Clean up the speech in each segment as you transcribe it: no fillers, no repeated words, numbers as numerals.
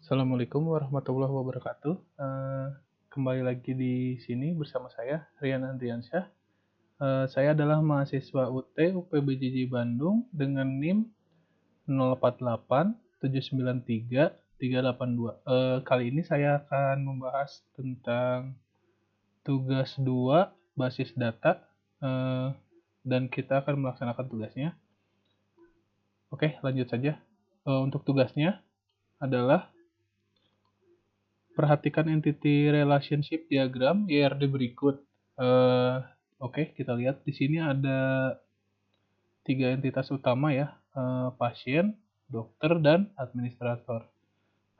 Assalamualaikum warahmatullahi wabarakatuh. Kembali lagi di sini bersama saya, Rian Andriansyah. Saya adalah mahasiswa UT UPBJJ Bandung dengan NIM 0887933882. Kali ini saya akan membahas tentang tugas 2 basis data, dan kita akan melaksanakan tugasnya. Oke, lanjut saja. Untuk tugasnya adalah perhatikan entity relationship diagram YRD berikut. Oke, kita lihat di sini ada 3 entitas utama ya, pasien, dokter, dan administrator.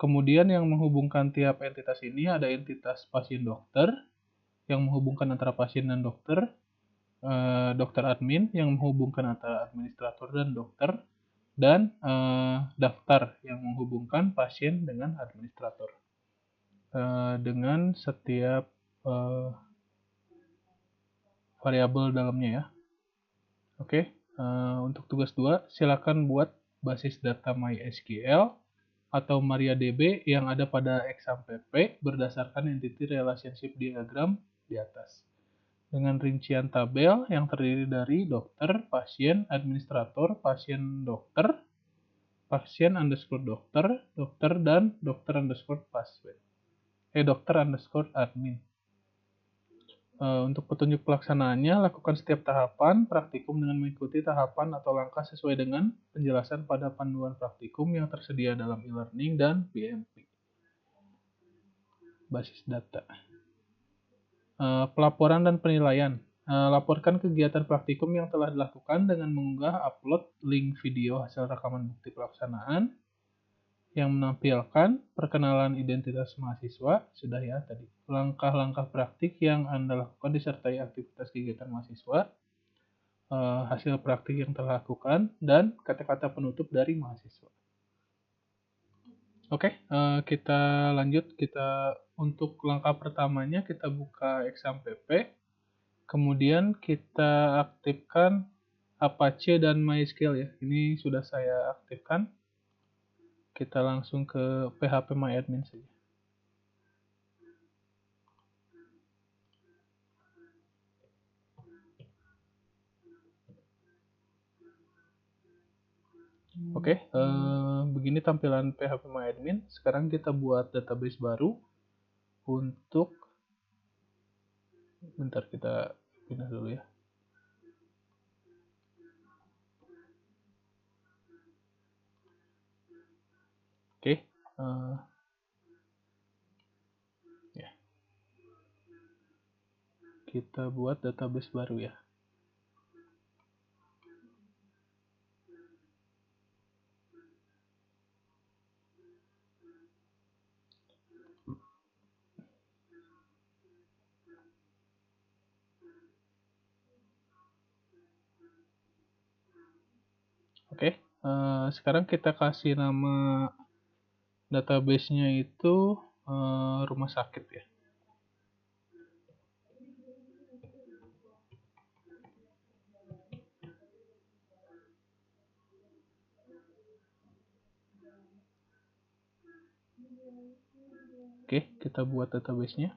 Kemudian yang menghubungkan tiap entitas ini ada entitas pasien dokter, yang menghubungkan antara pasien dan dokter, dokter admin, yang menghubungkan antara administrator dan dokter, dan daftar yang menghubungkan pasien dengan administrator. Dengan setiap variabel dalamnya ya. Oke, untuk tugas 2, silakan buat basis data MySQL atau MariaDB yang ada pada exam PP berdasarkan entity relationship diagram di atas. Dengan rincian tabel yang terdiri dari dokter, pasien, administrator, pasien dokter, pasien underscore dokter, dokter, dan dokter underscore pasien. Dokter underscore admin. Untuk petunjuk pelaksanaannya, lakukan setiap tahapan praktikum dengan mengikuti tahapan atau langkah sesuai dengan penjelasan pada panduan praktikum yang tersedia dalam e-learning dan BMP. Basis data. Pelaporan dan penilaian. Laporkan kegiatan praktikum yang telah dilakukan dengan mengunggah upload link video hasil rekaman bukti pelaksanaan yang menampilkan perkenalan identitas mahasiswa, sudah ya tadi. Langkah-langkah praktik yang Anda lakukan disertai aktivitas kegiatan mahasiswa, hasil praktik yang telah lakukan, dan kata-kata penutup dari mahasiswa. Oke, kita lanjut. Untuk langkah pertamanya kita buka exam PP, kemudian kita aktifkan Apache dan MySQL ya. Ini sudah saya aktifkan. Kita langsung ke phpMyAdmin saja. Oke, begini tampilan phpMyAdmin. Sekarang kita buat database baru untuk, bentar kita pindah dulu ya. Oke, ya. Kita buat database baru ya. Oke, sekarang kita kasih nama database-nya itu rumah sakit ya. Oke, kita buat database-nya.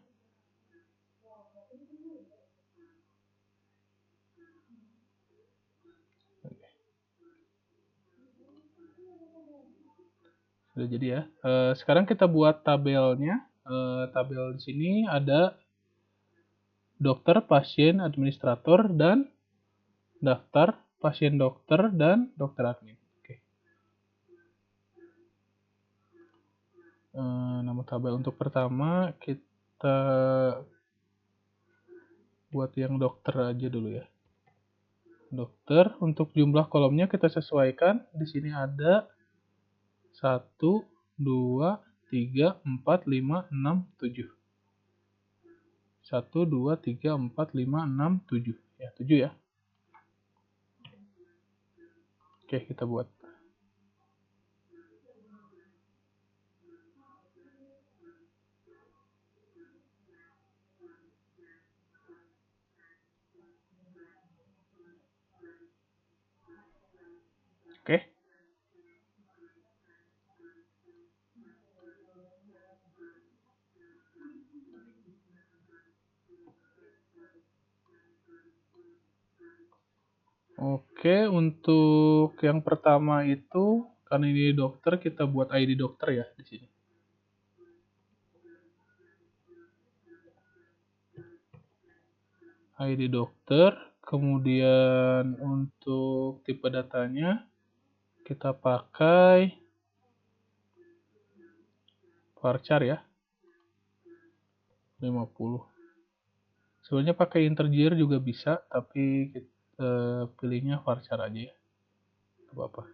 Sudah jadi ya. Sekarang kita buat tabelnya. Tabel di sini ada dokter, pasien, administrator, dan daftar pasien dokter dan dokter admin. Oke. Nama tabel untuk pertama kita buat yang dokter aja dulu ya. Dokter, untuk jumlah kolomnya kita sesuaikan. Di sini ada 1, 2, 3, 4, 5, 6, 7. 1, 2, 3, 4, 5, 6, 7. Ya, 7 ya. Oke, kita buat. Oke. Oke, untuk yang pertama itu, karena ini dokter, kita buat ID dokter ya di sini. ID dokter, kemudian untuk tipe datanya kita pakai varchar ya, 50. Sebenarnya pakai integer juga bisa, tapi pilihnya varchar aja ya, nggak apa-apa.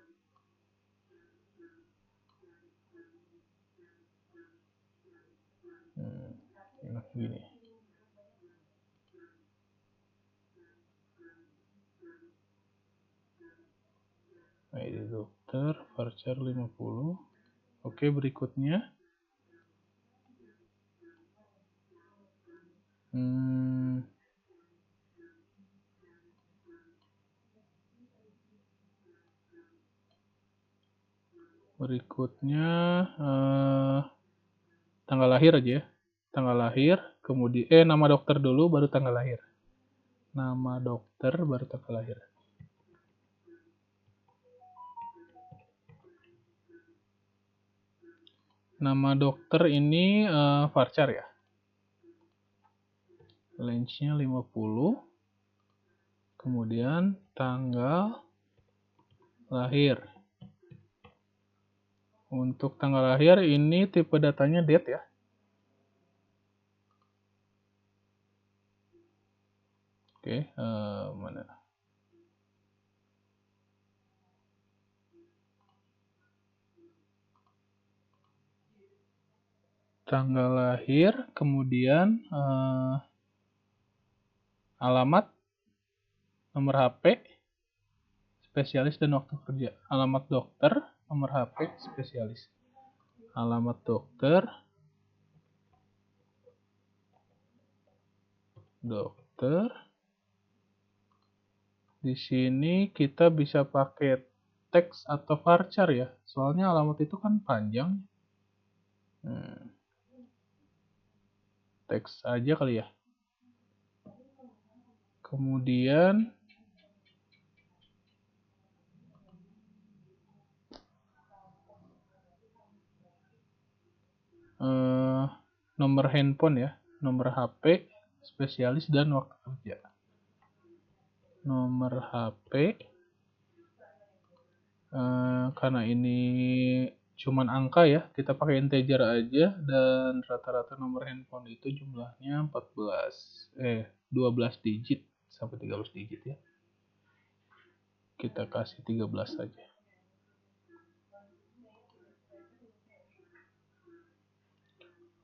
Enak gini. ID dokter, varchar 50. Oke, berikutnya. Berikutnya tanggal lahir aja ya. Tanggal lahir, kemudian nama dokter dulu baru tanggal lahir. Nama dokter baru tanggal lahir. Nama dokter ini varchar ya. Range-nya 50. Kemudian tanggal lahir. Untuk tanggal lahir ini tipe datanya date ya. Oke, mana? Tanggal lahir, kemudian alamat, nomor HP, spesialis dan waktu kerja. Alamat dokter, nomor HP, spesialis. Alamat dokter, Di sini kita bisa pakai teks atau varchar ya. Soalnya alamat itu kan panjang. Teks aja kali ya. Kemudian nomor handphone ya, nomor HP, spesialis dan waktu kerja. Nomor HP, karena ini cuman angka ya, kita pakai integer aja, dan rata-rata nomor handphone itu jumlahnya 12 digit sampai 13 digit ya. Kita kasih 13 saja.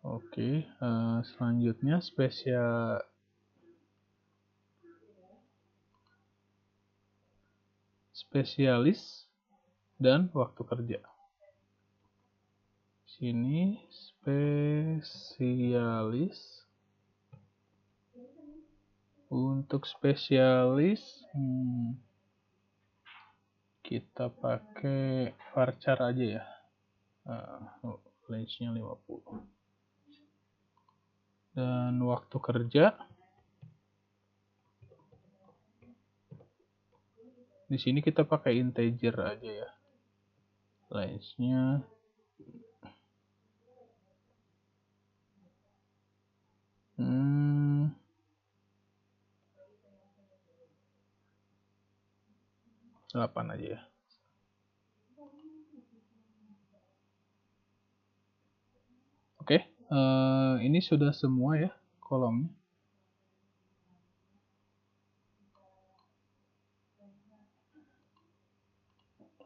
Oke, selanjutnya spesialis dan waktu kerja. Sini spesialis. Untuk spesialis kita pakai varchar aja ya. Range-nya 50. Dan waktu kerja di sini kita pakai integer aja ya. Range-nya 8 aja ya. Oke, ini sudah semua ya kolomnya.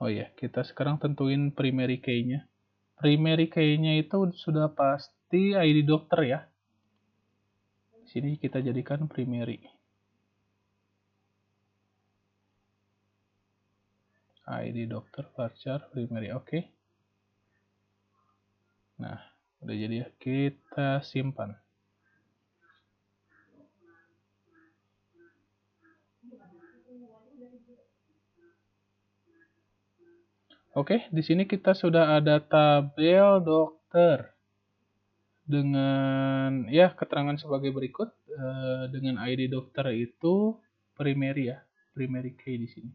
Oh iya, kita sekarang tentuin primary key-nya. Primary key-nya itu sudah pasti ID dokter ya. Di sini kita jadikan primary. ID dokter, varchar, primary, oke. Nah, udah jadi ya, kita simpan. Oke, di sini kita sudah ada tabel dokter dengan ya keterangan sebagai berikut. Dengan ID dokter itu primary ya. primary key di sini.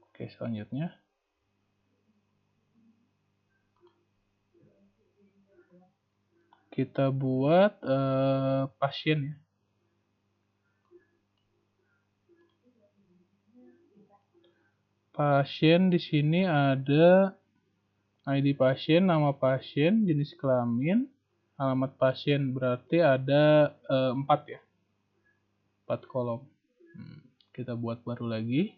Oke, selanjutnya kita buat pasien ya. Pasien di sini ada ID pasien, nama pasien, jenis kelamin, alamat pasien, berarti ada 4 ya. 4 kolom. Kita buat baru lagi.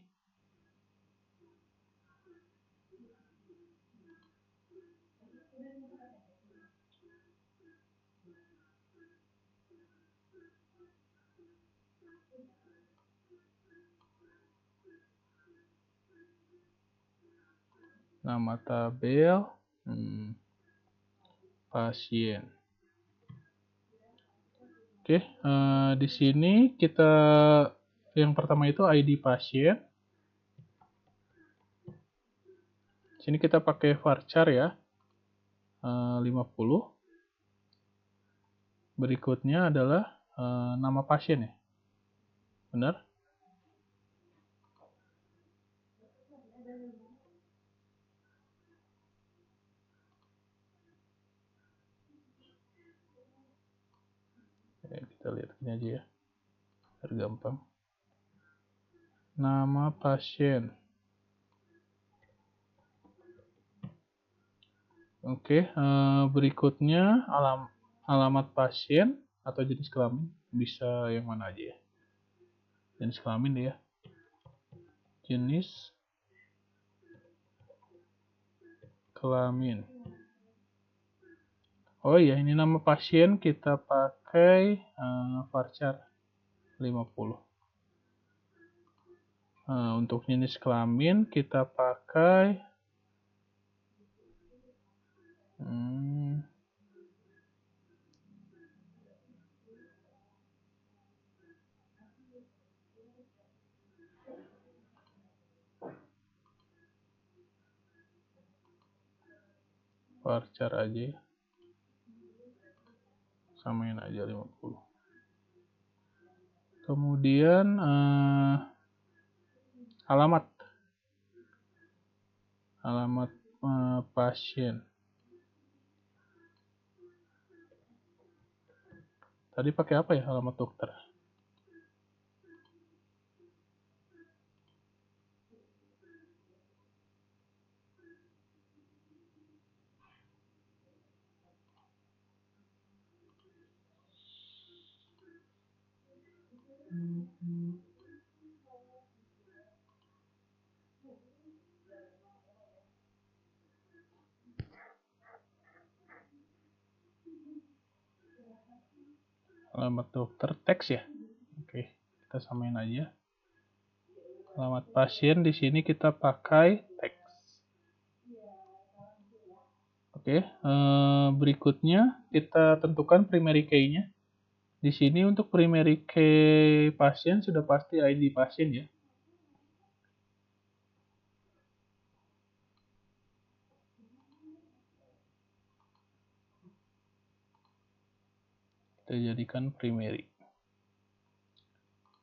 Nama tabel, pasien. Oke, di sini kita yang pertama itu ID pasien. Di sini kita pakai varchar ya, 50. Berikutnya adalah nama pasien ya, benar? Kita lihat ini aja ya, biar gampang. Nama pasien. Oke, berikutnya alamat pasien atau jenis kelamin, bisa yang mana aja ya. Jenis kelamin ya. Jenis kelamin. Oh iya, ini nama pasien kita pakai varchar 50. Untuk jenis kelamin kita pakai varchar aja ya. Samain aja 50. Kemudian alamat pasien. Tadi pakai apa ya alamat dokter? Alamat dokter teks ya. Oke, kita samain aja. Alamat pasien di sini kita pakai teks. Oke, berikutnya kita tentukan primary key-nya. Di sini untuk primary key pasien sudah pasti ID pasien ya. Kita jadikan primary.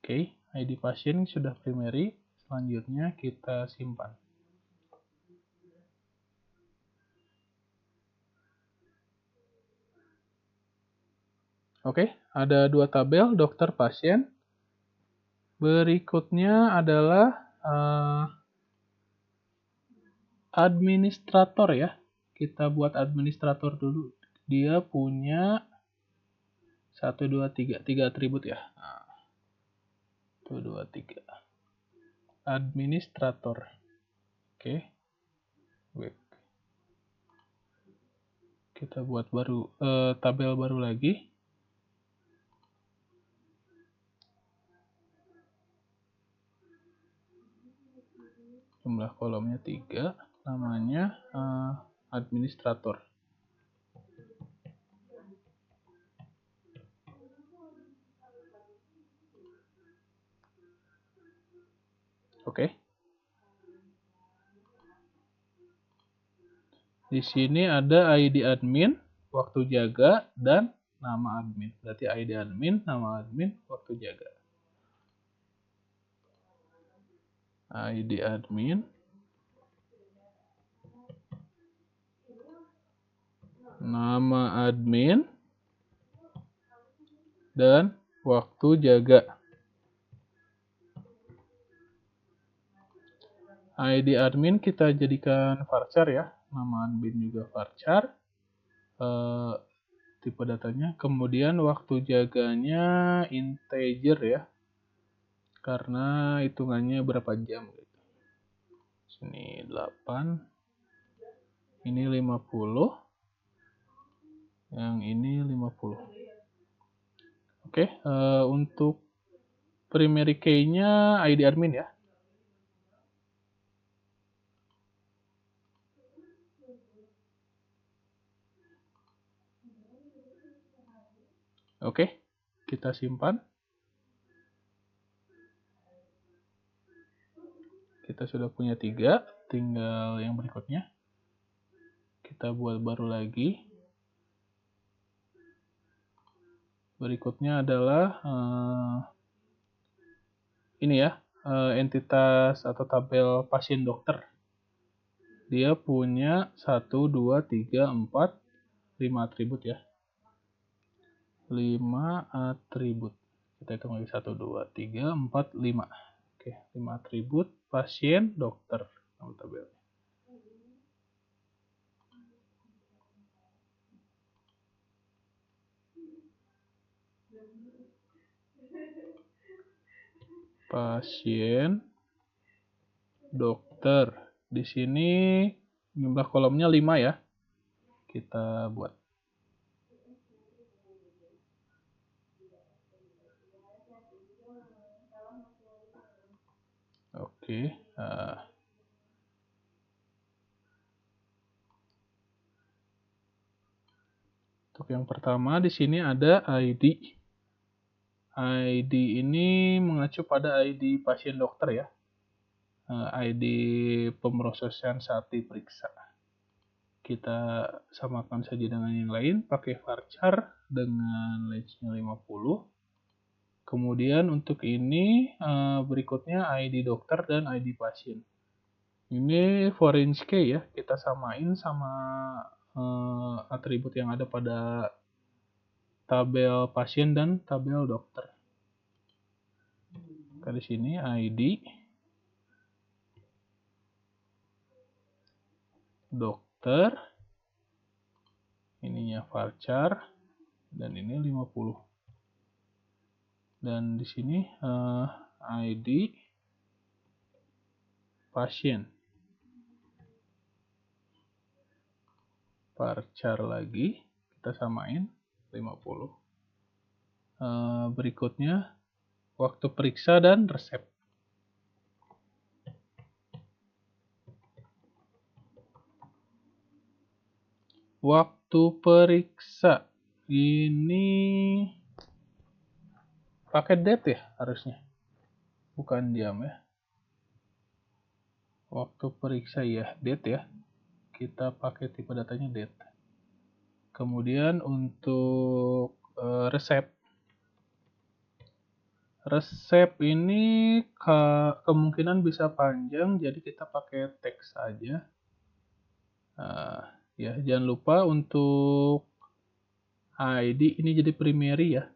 Oke, ID pasien sudah primary. Selanjutnya kita simpan. Oke, ada 2 tabel, dokter, pasien. Berikutnya adalah administrator ya. Kita buat administrator dulu. Dia punya 1, 2, 3 atribut ya. 1, 2, 3. Administrator. Oke. Baik. Kita buat baru tabel baru lagi. Jumlah kolomnya 3, namanya administrator. Oke. Di sini ada ID admin, waktu jaga, dan nama admin. Berarti ID admin, nama admin, waktu jaga. ID admin, nama admin, dan waktu jaga. ID admin kita jadikan varchar ya, nama admin juga varchar, tipe datanya. Kemudian waktu jaganya integer ya, karena hitungannya berapa jam gitu. Sini 8, ini 50, yang ini 50. Oke, untuk primary key-nya ID admin ya. Oke, kita simpan. Kita sudah punya 3, tinggal yang berikutnya. Kita buat baru lagi. Berikutnya adalah ini ya, entitas atau tabel pasien dokter. Dia punya 1, 2, 3, 4, 5 atribut ya. 5 atribut. Kita hitung lagi 1, 2, 3, 4, 5. Oke, 5 atribut pasien dokter. Nama tabelnya. Pasien dokter. Di sini jumlah kolomnya 5 ya. Kita buat. Oke. Untuk yang pertama di sini ada ID. ID ini mengacu pada ID pasien dokter ya. ID pemrosesan saat diperiksa. Kita samakan saja dengan yang lain, pakai varchar dengan range-nya 50. Kemudian untuk ini berikutnya ID dokter dan ID pasien. Ini foreign key ya, kita samain sama atribut yang ada pada tabel pasien dan tabel dokter. Di sini ID dokter, ininya varchar, dan ini 50. Dan di sini ID pasien, varchar lagi, kita samain 50. Berikutnya waktu periksa dan resep. Waktu periksa ini pakai date ya harusnya, bukan jam ya. Waktu periksa ya date ya, kita pakai tipe datanya date. Kemudian untuk resep ini kemungkinan bisa panjang, jadi kita pakai teks saja. Ya, jangan lupa untuk ID ini jadi primary ya.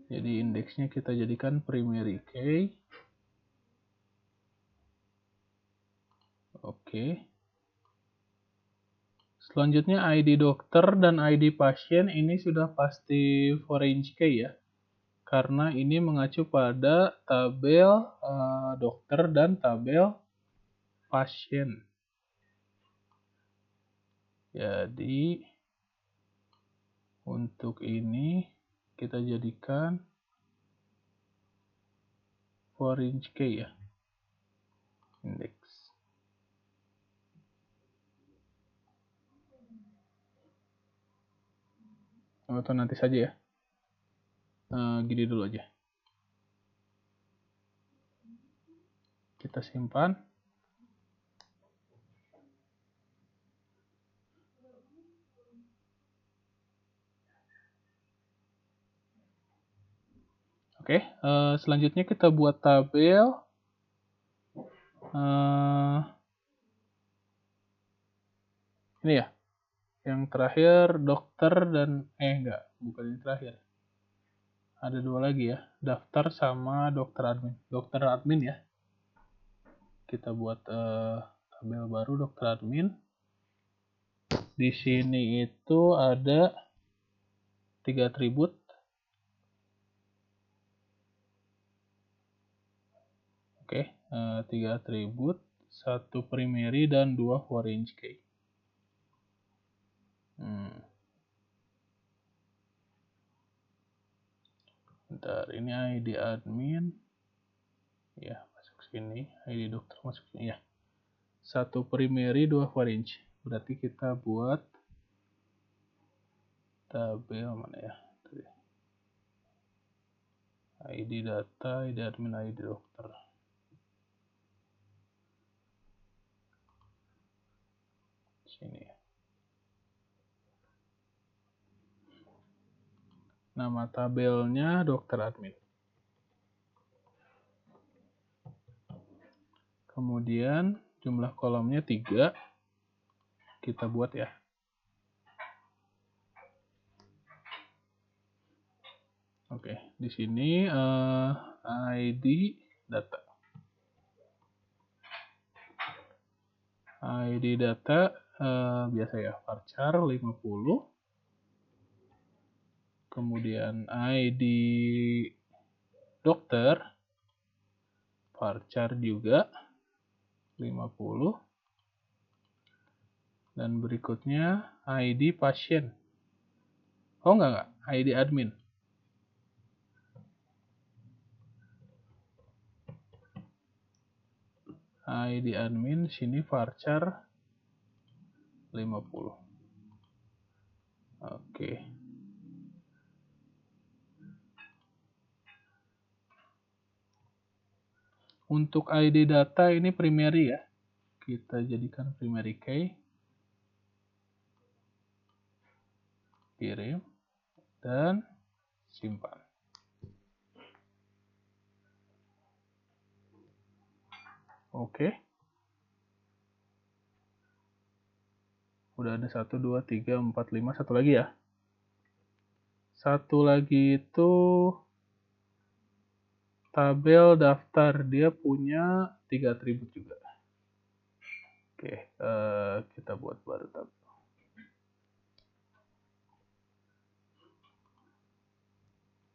Jadi indeksnya kita jadikan primary key. Oke. Selanjutnya ID dokter dan ID pasien ini sudah pasti foreign key ya. Karena ini mengacu pada tabel dokter dan tabel pasien. Jadi untuk ini kita jadikan foreign key ya, indeks. Atau nanti saja ya. Gini dulu aja. Kita simpan. Oke, selanjutnya kita buat tabel Eh, ini ya, yang terakhir dokter dan enggak, bukan yang terakhir. Ada dua lagi ya, daftar sama dokter admin. Dokter admin ya. Kita buat tabel baru dokter admin. Di sini itu ada 3 atribut. Oke, 3 atribut, 1 primary dan 2 foreign key. Bentar, ini ID admin. Ya, masuk sini. ID dokter masuk sini ya. 1 primary, 2 foreign. Berarti kita buat tabel mana ya? ID data, ID admin, ID dokter. Sini ya. Nama tabelnya dokter admin. Kemudian jumlah kolomnya 3. Kita buat ya. Oke, di sini ID data. ID data biasa ya, varchar 50. Kemudian ID dokter, varchar juga 50. Dan berikutnya ID pasien. Oh enggak, ID admin. ID admin sini varchar 50. Oke. Untuk ID data ini primary ya. Kita jadikan primary key. Kirim dan simpan. Oke. Udah ada 1, 2, 3, 4, 5. Satu lagi ya. Satu lagi itu tabel daftar. Dia punya 3 atribut juga. Oke, kita buat baru tabel.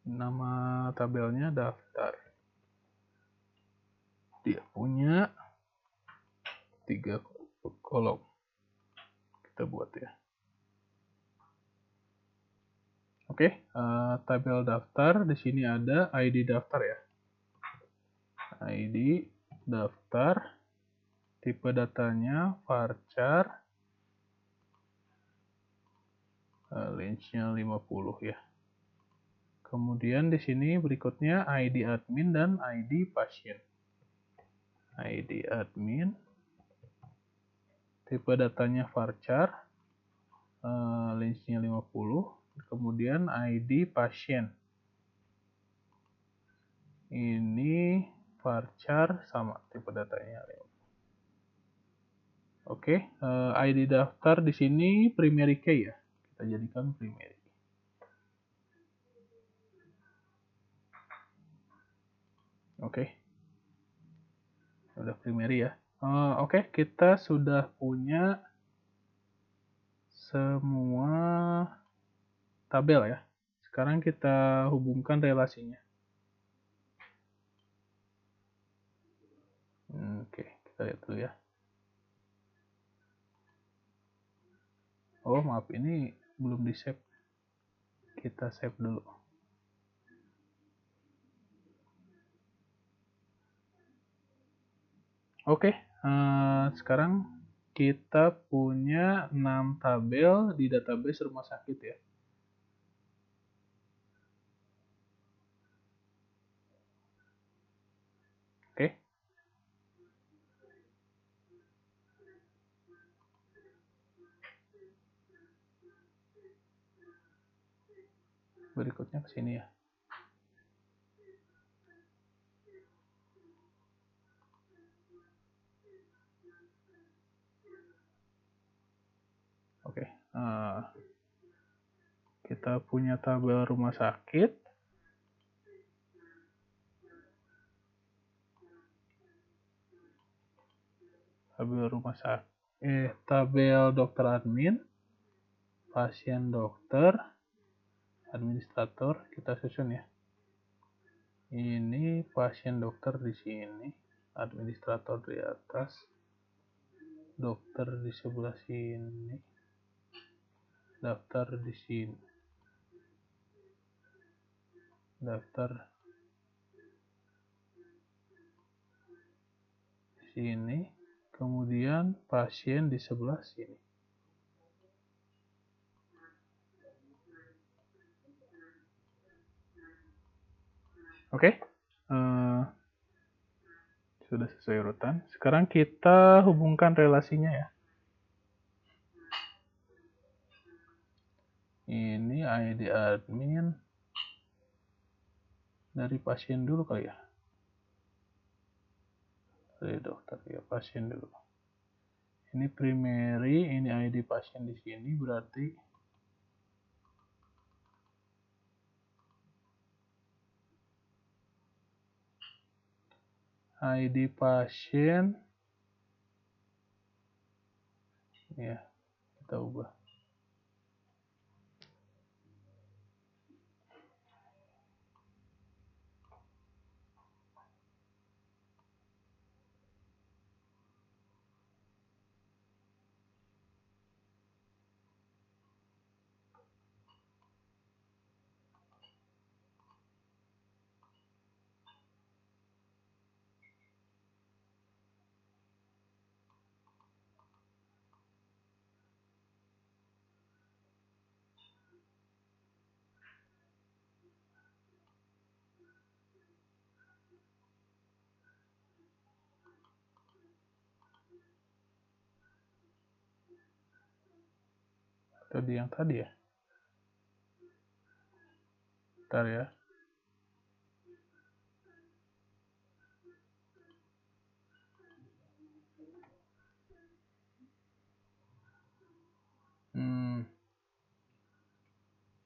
Nama tabelnya daftar. Dia punya 3 kolom. Kita buat ya. Oke, tabel daftar di sini ada ID daftar ya. ID daftar, tipe datanya varchar, range-nya 50 ya. Kemudian di sini berikutnya ID admin dan ID pasien. ID admin, tipe datanya varchar, range-nya 50. Kemudian ID pasien. Ini varchar sama tipe datanya. Oke, ID daftar di sini primary key ya. Kita jadikan primary. Oke. Udah primary ya. Oke, kita sudah punya semua tabel ya. Sekarang kita hubungkan relasinya. Oke, kita lihat dulu ya. Oh, maaf, ini belum di-save. Kita save dulu. Oke, sekarang kita punya 6 tabel di database rumah sakit ya. Oke. Berikutnya ke sini ya. Oke, kita punya tabel rumah sakit. Tabel dokter admin, pasien dokter, administrator, kita susun ya. Ini pasien dokter di sini, administrator di atas, dokter di sebelah sini, daftar di sini, daftar di sini, kemudian pasien di sebelah sini. Oke, sudah sesuai urutan. Sekarang kita hubungkan relasinya ya. Ini ID admin dari pasien dulu kali ya. Dari dokter ya, pasien dulu. Ini primary, ini ID pasien di sini, berarti ID pasien ya, kita ubah. Tadi yang tadi ya. Bentar ya.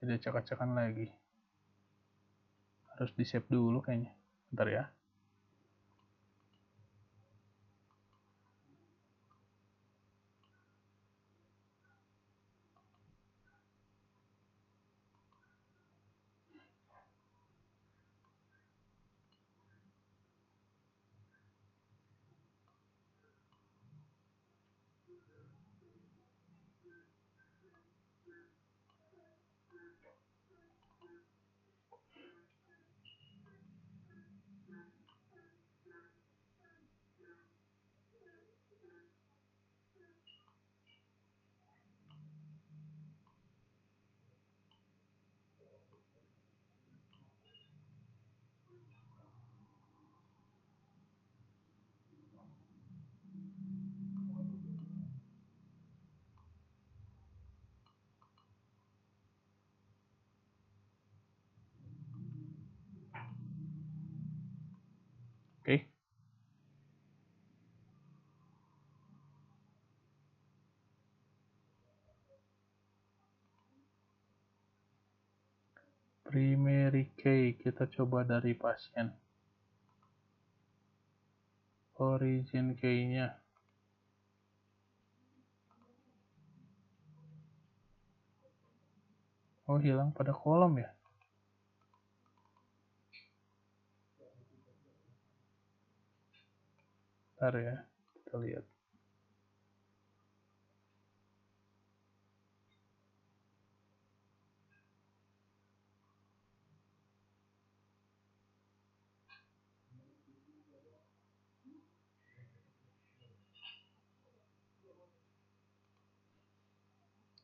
Ada acak-acakan lagi. Harus di save dulu kayaknya. Bentar ya. Oke. Primary key, kita coba dari pasien. Origin key-nya. Oh, hilang pada kolom ya? Bentar ya, kita lihat.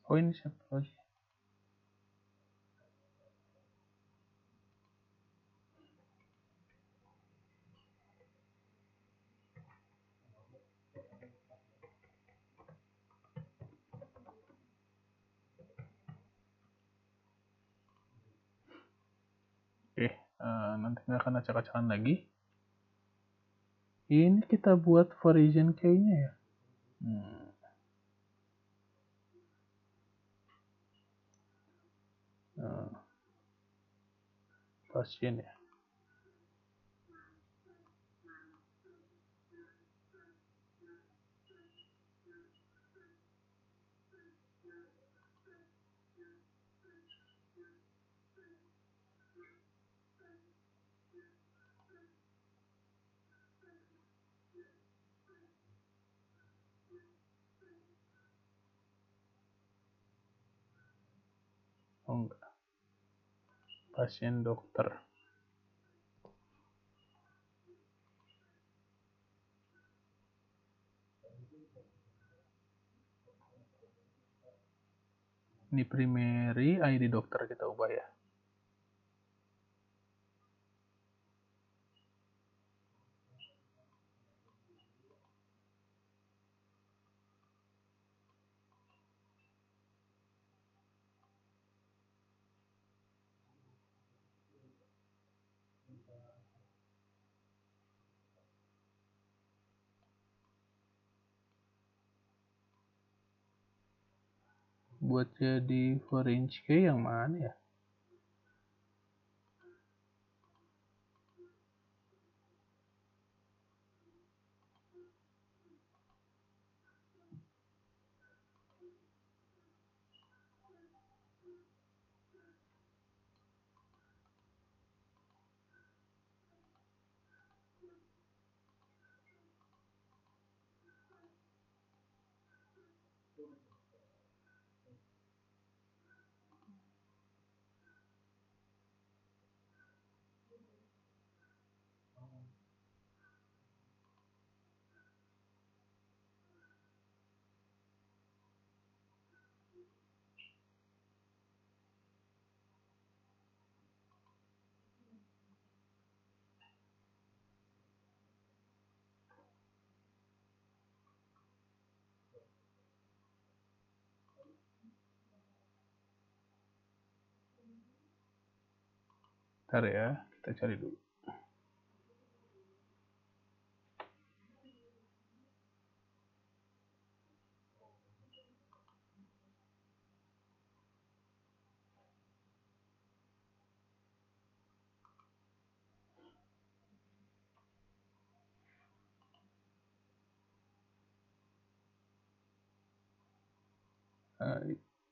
Oh, ini siapa lagi? Oke, nanti nggak akan acak-acakan lagi. Ini kita buat origin key-nya ya. pasien ya. Oh enggak, pasien dokter. Ini primary, ID dokter kita ubah ya. Buat jadi foreign key yang mana ya? Ntar ya, kita cari dulu.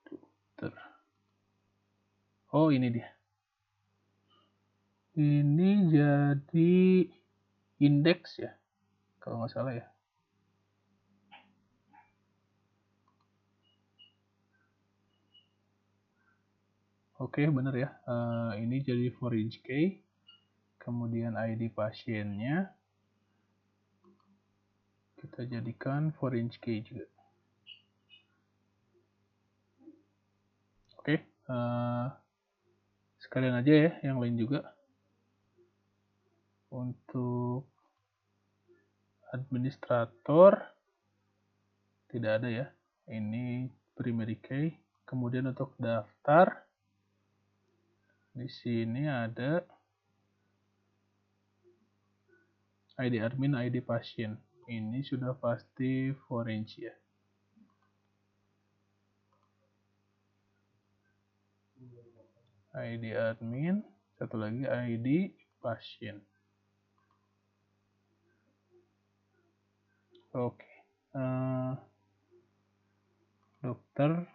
Dokter. Oh ini dia. Ini jadi indeks ya, kalau nggak salah ya. Oke, bener ya. Ini jadi foreign key, kemudian ID pasiennya kita jadikan foreign key juga. Oke, sekalian aja ya yang lain juga. Untuk administrator tidak ada ya. Ini primary key. Kemudian untuk daftar di sini ada ID admin, ID pasien. Ini sudah pasti foreign ya. ID admin, satu lagi ID pasien. Oke, dokter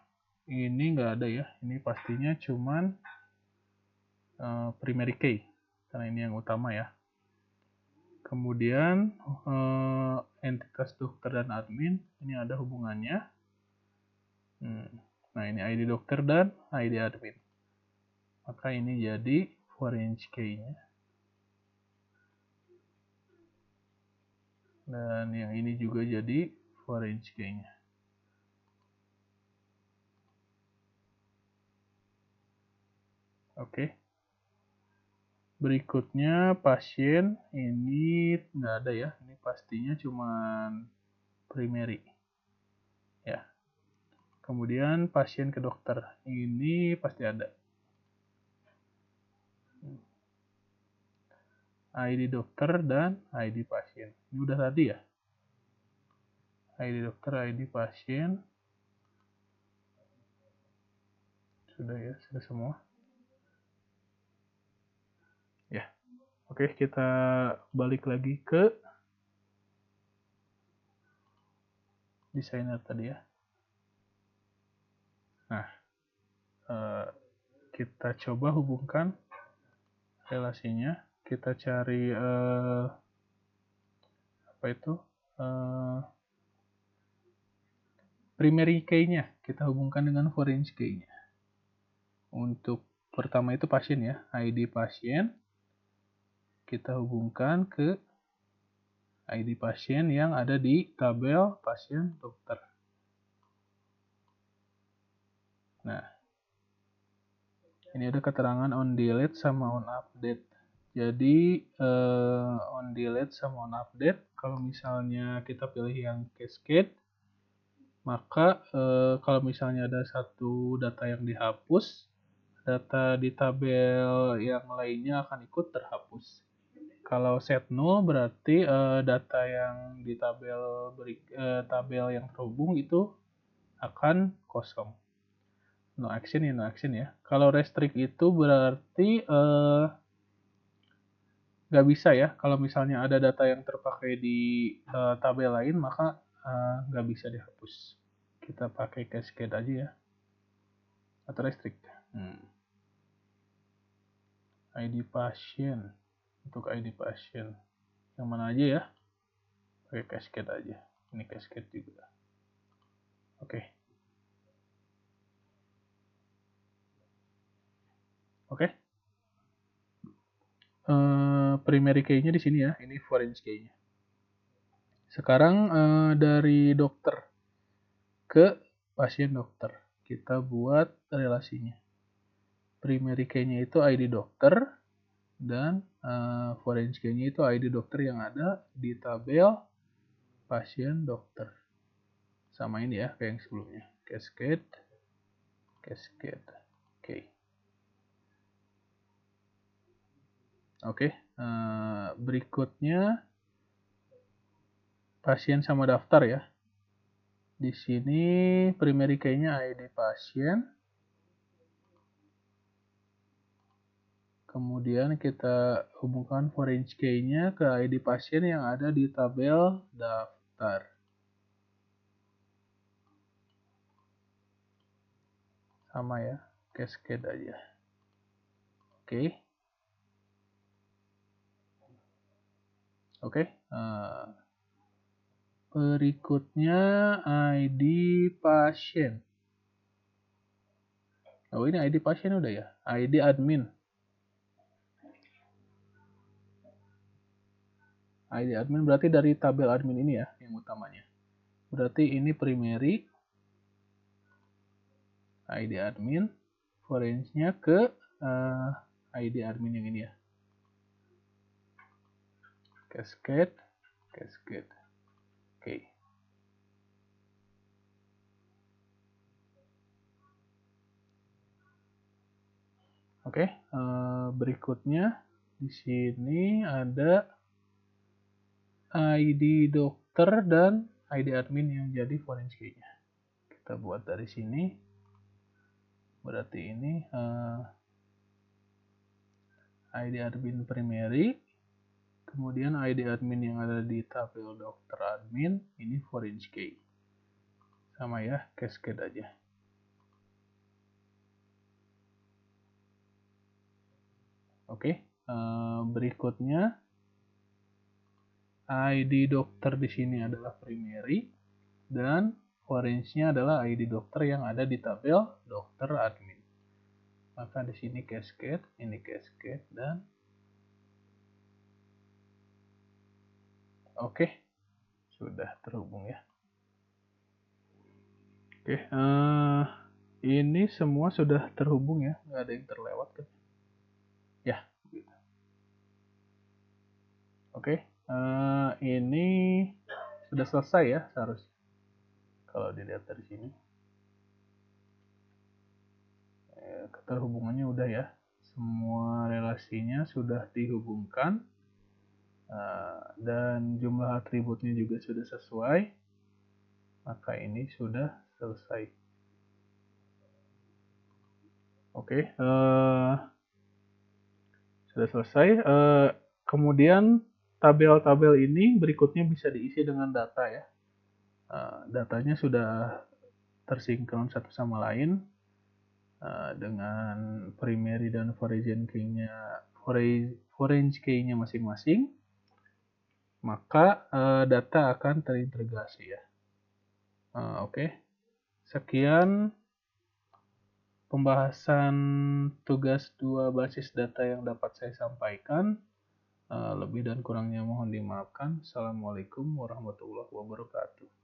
ini nggak ada ya. Ini pastinya cuman primary key karena ini yang utama ya. Kemudian entitas dokter dan admin ini ada hubungannya. Nah ini ID dokter dan ID admin. Maka ini jadi foreign key-nya. Dan yang ini juga jadi foreign key-nya. Oke. Berikutnya pasien ini nggak ada ya. Ini pastinya cuman primary. Ya. Kemudian pasien ke dokter. Ini pasti ada. ID dokter dan ID pasien. Ini udah tadi ya. ID dokter, ID pasien. Sudah ya, sudah semua. Oke, kita balik lagi ke desainer tadi ya. Nah, kita coba hubungkan relasinya. Kita cari apa itu primary key-nya. Kita hubungkan dengan foreign key-nya. Untuk pertama itu pasien ya, ID pasien. Kita hubungkan ke ID pasien yang ada di tabel pasien dokter. Nah, ini ada keterangan on delete sama on update. Jadi on delete sama on update, kalau misalnya kita pilih yang cascade, maka kalau misalnya ada satu data yang dihapus, data di tabel yang lainnya akan ikut terhapus. Kalau set null berarti data yang di tabel yang terhubung itu akan kosong. No action ya, no action ya. Kalau restrict itu berarti nggak bisa ya. Kalau misalnya ada data yang terpakai di tabel lain, maka nggak bisa dihapus. Kita pakai cascade aja ya. Atau restrict. ID pasien. Untuk ID pasien. Yang mana aja ya? Pakai cascade aja. Ini cascade juga. Oke. Oke. Primary key-nya di sini ya. Ini foreign key-nya. Sekarang dari dokter ke pasien dokter. Kita buat relasinya. Primary key-nya itu ID dokter dan foreign key-nya itu ID dokter yang ada di tabel pasien dokter. Sama ini ya kayak yang sebelumnya. Cascade. Oke. Oke. Berikutnya pasien sama daftar ya. Di sini primary key-nya ID pasien. Kemudian kita hubungkan foreign key-nya ke ID pasien yang ada di tabel daftar. Sama ya, cascade aja. Oke. Oke. Berikutnya ID pasien. Oh, ini ID pasien udah ya. ID admin. ID admin berarti dari tabel admin ini ya, yang utamanya. Berarti ini primary ID admin, foreign-nya ke ID admin yang ini ya. Cascade. Oke. Oke, berikutnya di sini ada ID dokter dan ID admin yang jadi foreign key-nya. Kita buat dari sini. Berarti ini ID admin primary, kemudian ID admin yang ada di tabel dokter admin, ini foreign key. Sama ya, cascade aja. Oke, berikutnya ID dokter di sini adalah primary dan foreign-nya adalah ID dokter yang ada di tabel dokter admin. Maka di sini cascade, ini cascade dan oke, sudah terhubung ya. Oke, ini semua sudah terhubung ya, nggak ada yang terlewat kan? Ya, gitu. Oke, ini sudah selesai ya seharusnya. Kalau dilihat dari sini, keterhubungannya udah ya. Semua relasinya sudah dihubungkan dan jumlah atributnya juga sudah sesuai. Maka ini sudah selesai. Oke, sudah selesai. Kemudian tabel-tabel ini berikutnya bisa diisi dengan data ya. Datanya sudah tersinkron satu sama lain dengan primary dan foreign key-nya masing-masing, maka data akan terintegrasi ya. Oke. Sekian pembahasan tugas 2 basis data yang dapat saya sampaikan. Lebih dan kurangnya mohon dimaafkan. Assalamualaikum warahmatullahi wabarakatuh.